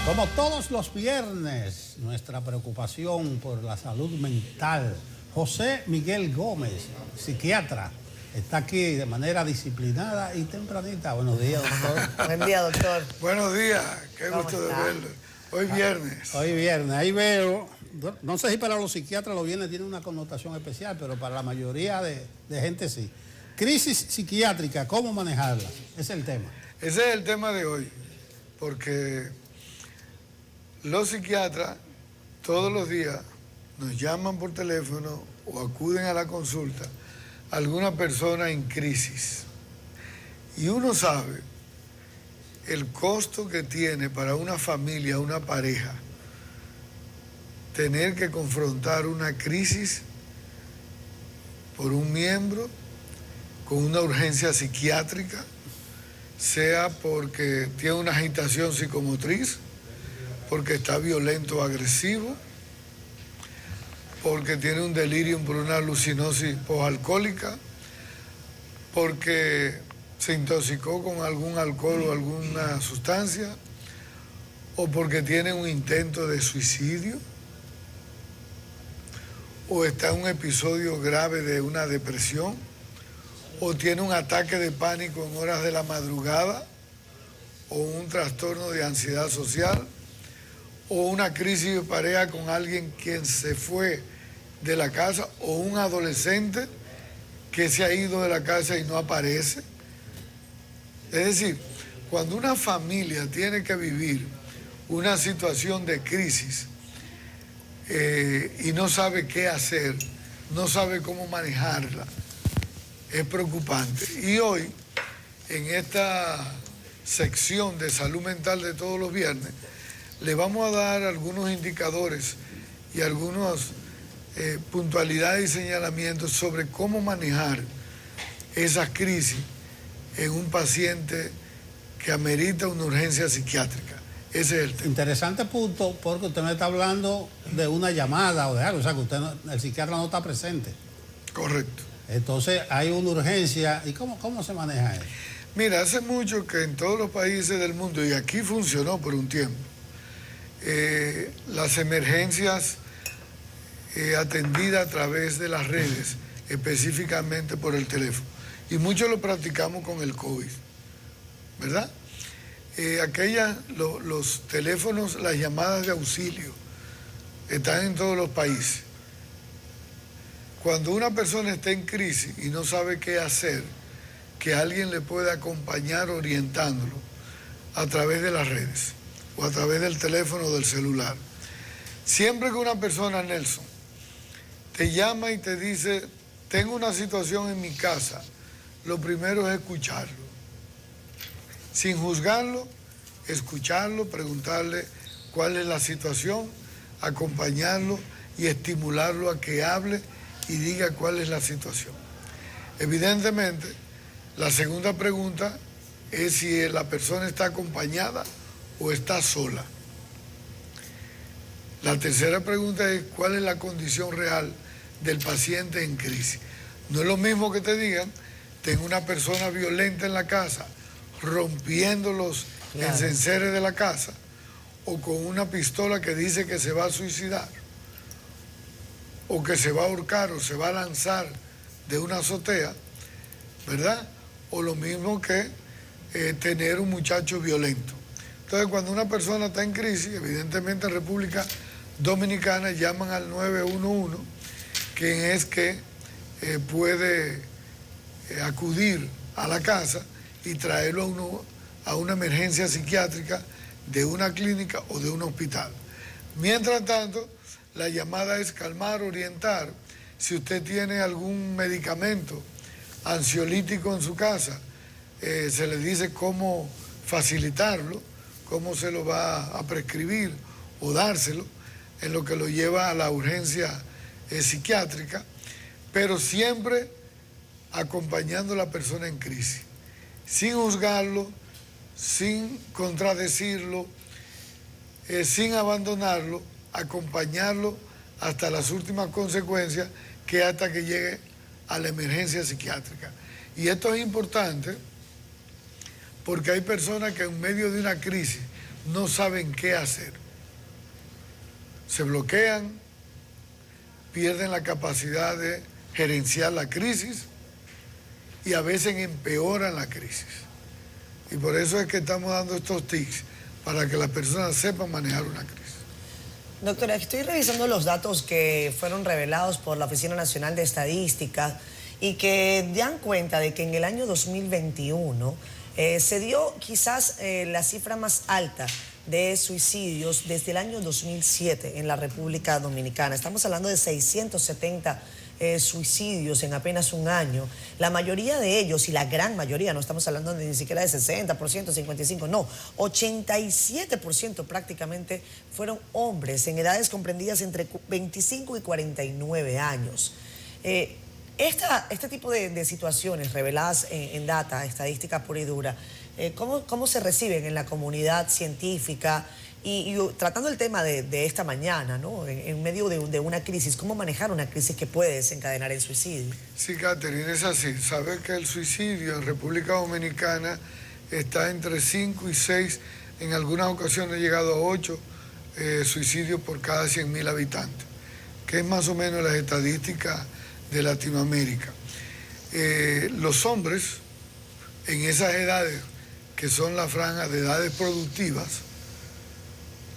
Como todos los viernes, nuestra preocupación por la salud mental. José Miguel Gómez, psiquiatra, está aquí de manera disciplinada y tempranita. Buenos días, doctor. Buen día, doctor. Buenos días, qué gusto de verlo. Hoy viernes. Hoy viernes, ahí veo, no sé si para los psiquiatras los viernes tiene una connotación especial, pero para la mayoría de gente sí. Crisis psiquiátrica, ¿cómo manejarla? Ese es el tema. Ese es el tema de hoy, porque los psiquiatras todos los días nos llaman por teléfono o acuden a la consulta a alguna persona en crisis. Y uno sabe el costo que tiene para una familia, una pareja, tener que confrontar una crisis por un miembro con una urgencia psiquiátrica, sea porque tiene una agitación psicomotriz, porque está violento o agresivo, porque tiene un delirium por una alucinosis posalcohólica, porque se intoxicó con algún alcohol o alguna sustancia, o porque tiene un intento de suicidio, o está en un episodio grave de una depresión, o tiene un ataque de pánico en horas de la madrugada, o un trastorno de ansiedad social, o una crisis de pareja con alguien quien se fue de la casa, o un adolescente que se ha ido de la casa y no aparece. Es decir, cuando una familia tiene que vivir una situación de crisis y no sabe qué hacer, no sabe cómo manejarla, es preocupante. Y hoy, en esta sección de salud mental de todos los viernes, le vamos a dar algunos indicadores y algunas puntualidades y señalamientos sobre cómo manejar esas crisis en un paciente que amerita una urgencia psiquiátrica. Ese es el tema. Interesante punto, porque usted me está hablando de una llamada o de algo, o sea que usted el psiquiatra no está presente. Correcto. Entonces hay una urgencia. ¿Y cómo se maneja eso? Mira, hace mucho que en todos los países del mundo, y aquí funcionó por un tiempo, las emergencias atendidas a través de las redes, específicamente por el teléfono. Y muchos lo practicamos con el COVID, ¿verdad? Los teléfonos, las llamadas de auxilio, están en todos los países. Cuando una persona está en crisis y no sabe qué hacer, que alguien le pueda acompañar orientándolo a través de las redes o a través del teléfono o del celular. Siempre que una persona, Nelson, te llama y te dice, tengo una situación en mi casa, lo primero es escucharlo. Sin juzgarlo, escucharlo, preguntarle cuál es la situación, acompañarlo y estimularlo a que hable y diga cuál es la situación. Evidentemente, la segunda pregunta es si la persona está acompañada o está sola. La tercera pregunta es cuál es la condición real del paciente en crisis. No es lo mismo que te digan, tengo una persona violenta en la casa, rompiendo los encenseres de la casa, o con una pistola que dice que se va a suicidar, o que se va a ahorcar, o se va a lanzar de una azotea, ¿verdad? O lo mismo que tener un muchacho violento. Entonces, cuando una persona está en crisis, evidentemente en República Dominicana llaman al 911, quien es que puede acudir a la casa y traerlo a una emergencia psiquiátrica de una clínica o de un hospital. Mientras tanto, la llamada es calmar, orientar. Si usted tiene algún medicamento ansiolítico en su casa, se le dice cómo facilitarlo, cómo se lo va a prescribir o dárselo, en lo que lo lleva a la urgencia psiquiátrica, pero siempre acompañando a la persona en crisis, sin juzgarlo, sin contradecirlo, sin abandonarlo, acompañarlo hasta las últimas consecuencias, que hasta que llegue a la emergencia psiquiátrica. Y esto es importante porque hay personas que en medio de una crisis no saben qué hacer. Se bloquean, pierden la capacidad de gerenciar la crisis y a veces empeoran la crisis. Y por eso es que estamos dando estos tips para que las personas sepan manejar una crisis. Doctora, estoy revisando los datos que fueron revelados por la Oficina Nacional de Estadística y que dan cuenta de que en el año 2021 se dio quizás la cifra más alta de suicidios desde el año 2007 en la República Dominicana. Estamos hablando de 670 suicidios en apenas un año. La mayoría de ellos, y la gran mayoría, no estamos hablando ni siquiera de 60%, 55%, no, 87% prácticamente fueron hombres en edades comprendidas entre 25 y 49 años. Este tipo de situaciones reveladas en data, estadística pura y dura, ¿cómo se reciben en la comunidad científica? Y tratando el tema de esta mañana, ¿no? En medio de una crisis, ¿cómo manejar una crisis que puede desencadenar el suicidio? Sí, Catherine, es así. Sabes que el suicidio en República Dominicana está entre 5 y 6, en algunas ocasiones ha llegado a 8 suicidios por cada 100.000 habitantes, que es más o menos las estadísticas de Latinoamérica. Los hombres en esas edades, que son la franja de edades productivas,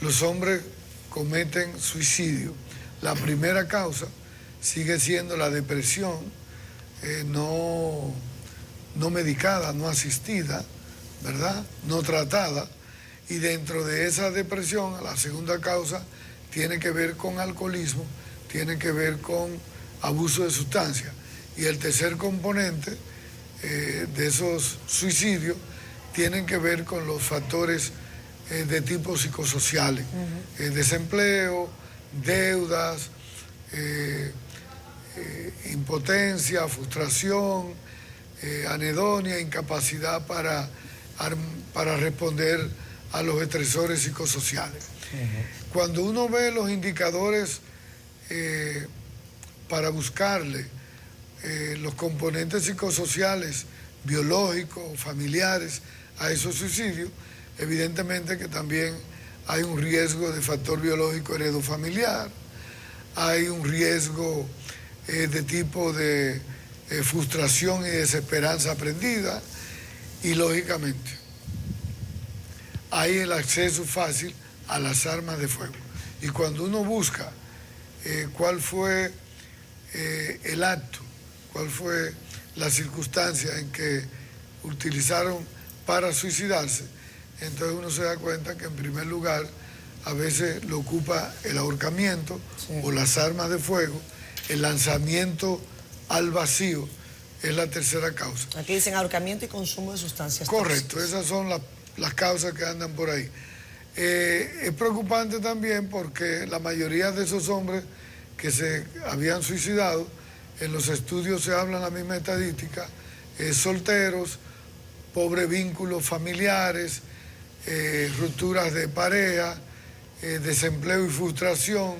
los hombres cometen suicidio. La primera causa sigue siendo la depresión no medicada, no asistida, ¿verdad? No tratada. Y dentro de esa depresión, la segunda causa tiene que ver con alcoholismo, tiene que ver con abuso de sustancias. Y el tercer componente de esos suicidios tienen que ver con los factores de tipo psicosociales, desempleo, deudas, impotencia, frustración, anedonia, incapacidad para responder a los estresores psicosociales. Cuando uno ve los indicadores para buscarle los componentes psicosociales, biológicos, familiares a esos suicidios, evidentemente que también hay un riesgo de factor biológico heredofamiliar, hay un riesgo de tipo de frustración y desesperanza aprendida y lógicamente hay el acceso fácil a las armas de fuego. Y cuando uno busca cuál fue el acto, cuál fue la circunstancia en que utilizaron para suicidarse, entonces uno se da cuenta que en primer lugar a veces lo ocupa el ahorcamiento, sí, o las armas de fuego, el lanzamiento al vacío es la tercera causa. Aquí dicen ahorcamiento y consumo de sustancias correcto, tóxicas. Esas son las causas que andan por ahí. Es preocupante también porque la mayoría de esos hombres que se habían suicidado, en los estudios se habla la misma estadística, solteros, pobres vínculos familiares, rupturas de pareja, desempleo y frustración,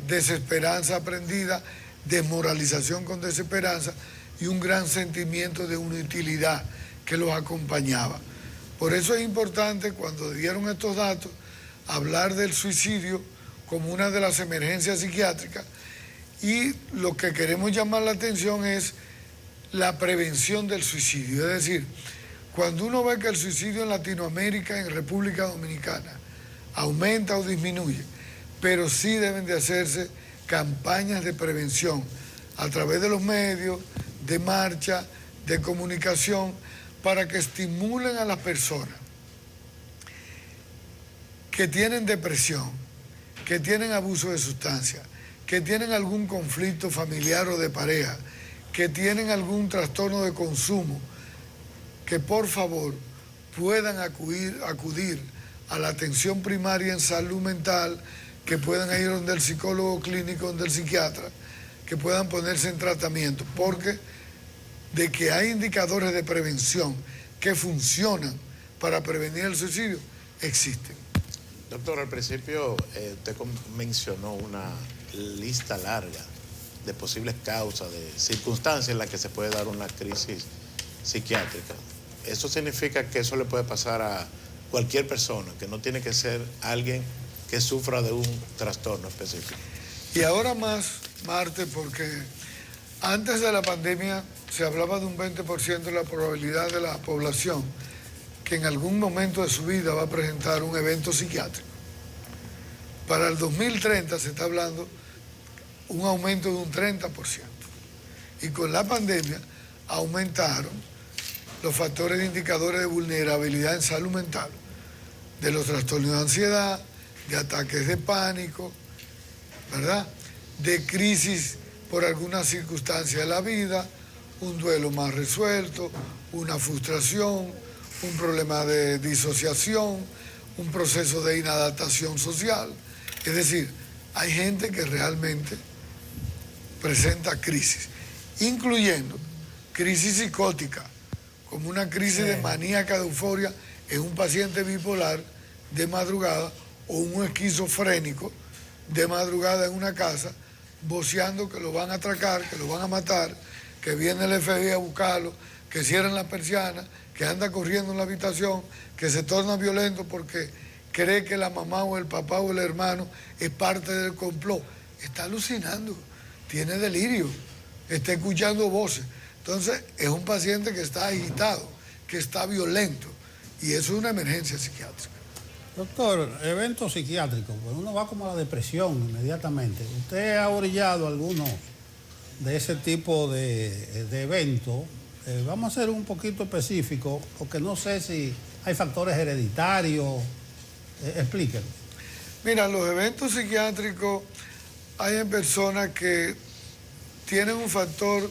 desesperanza aprendida, desmoralización con desesperanza y un gran sentimiento de inutilidad que los acompañaba. Por eso es importante, cuando dieron estos datos, hablar del suicidio como una de las emergencias psiquiátricas, y lo que queremos llamar la atención es la prevención del suicidio. Es decir, cuando uno ve que el suicidio en Latinoamérica, en República Dominicana, aumenta o disminuye, pero sí deben de hacerse campañas de prevención a través de los medios, de marcha, de comunicación, para que estimulen a las personas que tienen depresión, que tienen abuso de sustancias, que tienen algún conflicto familiar o de pareja, que tienen algún trastorno de consumo, que por favor puedan acudir a la atención primaria en salud mental, que puedan ir donde el psicólogo clínico, donde el psiquiatra, que puedan ponerse en tratamiento, porque de que hay indicadores de prevención que funcionan para prevenir el suicidio, existen. Doctor, al principio usted mencionó una lista larga de posibles causas, de circunstancias en las que se puede dar una crisis psiquiátrica. ¿Eso significa que eso le puede pasar a cualquier persona, que no tiene que ser alguien que sufra de un trastorno específico. Y ahora más, Marte, porque antes de la pandemia se hablaba de un 20% de la probabilidad de la población que en algún momento de su vida va a presentar un evento psiquiátrico. Para el 2030 se está hablando un aumento de un 30%. Y con la pandemia aumentaron los factores de indicadores de vulnerabilidad en salud mental, de los trastornos de ansiedad, de ataques de pánico, ¿verdad? De crisis por alguna circunstancia de la vida, un duelo más resuelto, una frustración, un problema de disociación, un proceso de inadaptación social. Es decir, hay gente que realmente presenta crisis, incluyendo crisis psicótica, como una crisis de maníaca de euforia en un paciente bipolar de madrugada o un esquizofrénico de madrugada en una casa, voceando que lo van a atracar, que lo van a matar, que viene el FBI a buscarlo, que cierran la persiana, que anda corriendo en la habitación, que se torna violento porque cree que la mamá o el papá o el hermano es parte del complot. Está alucinando, tiene delirio, está escuchando voces. Entonces, es un paciente que está agitado, que está violento, y eso es una emergencia psiquiátrica. Doctor, eventos psiquiátricos, pues uno va como a la depresión inmediatamente. ¿Usted ha orillado algunos de ese tipo de eventos? Vamos a ser un poquito específicos, porque no sé si hay factores hereditarios. Explíquenos. Mira, los eventos psiquiátricos hay en personas que tienen un factor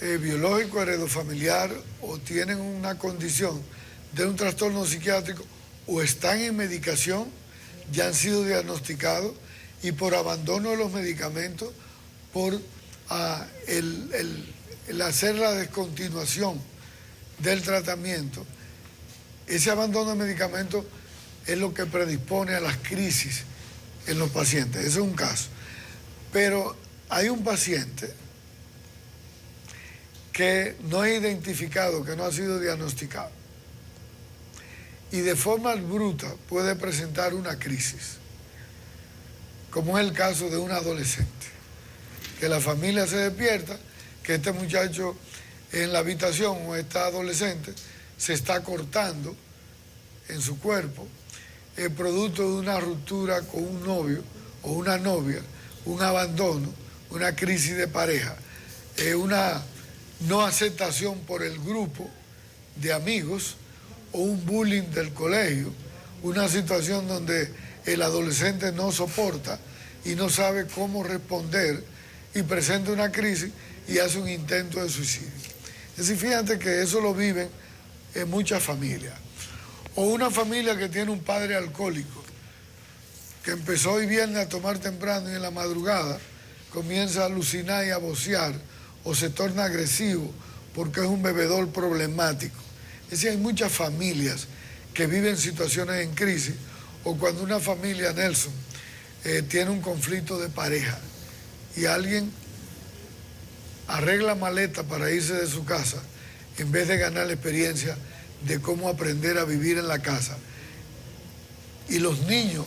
biológico, heredofamiliar, o tienen una condición de un trastorno psiquiátrico, o están en medicación, ya han sido diagnosticados, y por abandono de los medicamentos, por el hacer la descontinuación del tratamiento. Ese abandono de medicamentos es lo que predispone a las crisis en los pacientes. Ese es un caso. Pero hay un paciente que no es identificado, que no ha sido diagnosticado, y de forma bruta puede presentar una crisis, como es el caso de un adolescente, que la familia se despierta, que este muchacho en la habitación, o esta adolescente, se está cortando en su cuerpo, producto de una ruptura con un novio o una novia, un abandono, una crisis de pareja, una no aceptación por el grupo de amigos, o un bullying del colegio, una situación donde el adolescente no soporta y no sabe cómo responder y presenta una crisis y hace un intento de suicidio. Es decir, fíjate que eso lo viven en muchas familias. O una familia que tiene un padre alcohólico, que empezó hoy viernes a tomar temprano y en la madrugada comienza a alucinar y a vocear, o se torna agresivo porque es un bebedor problemático. Es decir, hay muchas familias que viven situaciones en crisis, o cuando una familia, Nelson, tiene un conflicto de pareja y alguien arregla maleta para irse de su casa en vez de ganar la experiencia de cómo aprender a vivir en la casa. Y los niños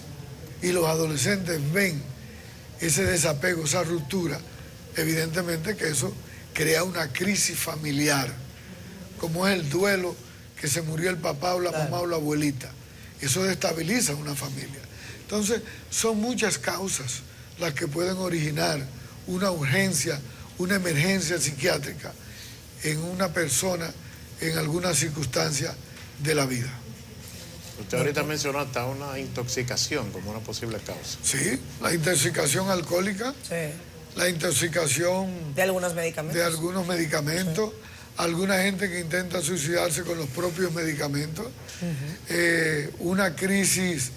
y los adolescentes ven ese desapego, esa ruptura, evidentemente que eso crea una crisis familiar, como es el duelo que se murió el papá o la mamá o la abuelita. Eso destabiliza una familia. Entonces, son muchas causas las que pueden originar una urgencia, una emergencia psiquiátrica en una persona en alguna circunstancia de la vida. Usted ahorita mencionó hasta una intoxicación como una posible causa. Sí, la intoxicación alcohólica, Sí. la intoxicación De algunos medicamentos. de algunos medicamentos, alguna gente que intenta suicidarse con los propios medicamentos, una crisis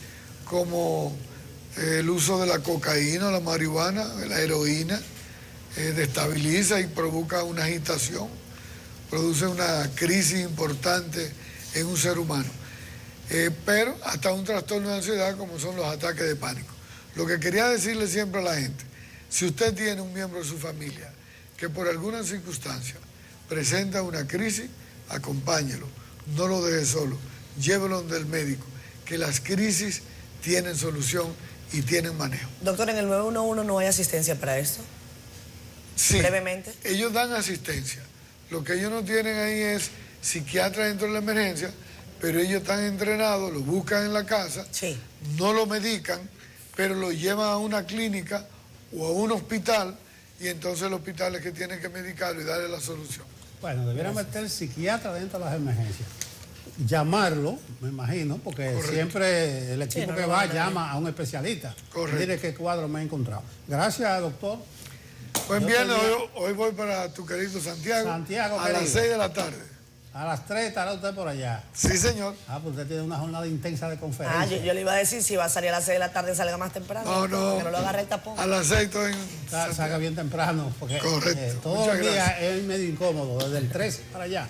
como el uso de la cocaína, la marihuana, la heroína, destabiliza y provoca una agitación, produce una crisis importante en un ser humano. Pero hasta un trastorno de ansiedad como son los ataques de pánico. Lo que quería decirle siempre a la gente, si usted tiene un miembro de su familia que por alguna circunstancia presenta una crisis, acompáñelo, no lo deje solo, llévelo donde el médico, que las crisis tienen solución y tienen manejo. Doctor, ¿en el 911 no hay asistencia para esto? Sí, Brevemente. ellos dan asistencia. Lo que ellos no tienen ahí es psiquiatra dentro de la emergencia, pero ellos están entrenados, lo buscan en la casa, Sí. no lo medican, pero lo llevan a una clínica o a un hospital, y entonces el hospital es que tiene que medicarlo y darle la solución. Bueno, debiera meter psiquiatra dentro de las emergencias. Llamarlo, me imagino, porque Correcto. siempre el equipo no que lo va van a llama a un especialista. Correcto. Mire qué cuadro me he encontrado. Gracias, doctor. Pues Yo bien, tenía- hoy voy para tu querido Santiago, Santiago, a las querido. 6 de la tarde. A las 3 estará usted por allá. Sí, señor. Ah, pues usted tiene una jornada intensa de Ah, conferencia. yo le iba a decir, si va a salir a las 6 de la tarde, salga más temprano. No. Que no lo agarre el tapón. A las 6 estoy en Salga Santiago. bien temprano, porque Correcto. todos Muchas los días gracias. es medio incómodo, desde el 3 para allá.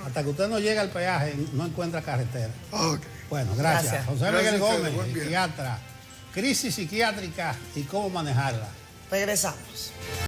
Hasta que usted no llega al peaje, no encuentra carretera. Ok. Bueno, gracias. Gracias. José Gracias Miguel a ustedes, Gómez, buen día. psiquiatra. Crisis psiquiátrica y cómo manejarla. Regresamos.